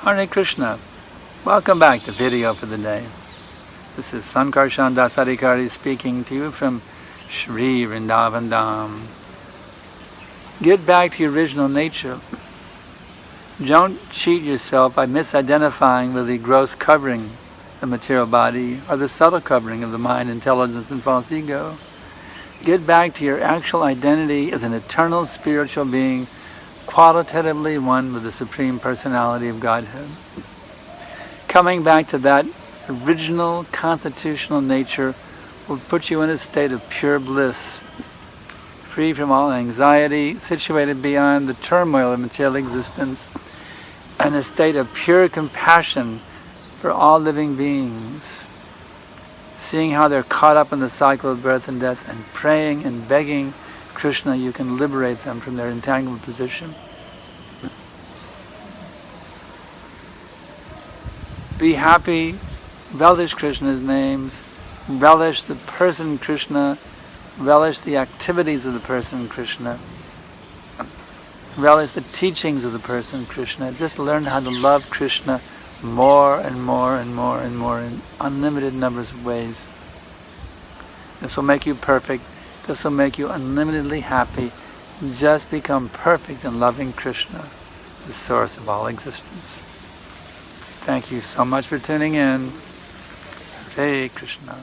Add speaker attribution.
Speaker 1: Hare Krishna. Welcome back to video for the day. This is Sankarshan Dasarikari speaking to you from Shri Vrindavan Dham. Get back to your original nature. Don't cheat yourself by misidentifying with the gross covering, the material body, or the subtle covering of the mind, intelligence, and false ego. Get back to your actual identity as an eternal spiritual being, qualitatively one with the Supreme Personality of Godhead. Coming back to that original constitutional nature will put you in a state of pure bliss, free from all anxiety, situated beyond the turmoil of material existence, and a state of pure compassion for all living beings, seeing how they're caught up in the cycle of birth and death, and praying and begging Krishna you can liberate them from their entangled position. Be happy, relish Krishna's names, relish the person Krishna, relish the activities of the person Krishna, relish the teachings of the person Krishna. Just learn how to love Krishna more and more and more and more in unlimited numbers of ways. This will make you perfect. This will make you unlimitedly happy. Just become perfect in loving Krishna, the source of all existence. Thank you so much for tuning in. Hare Krishna.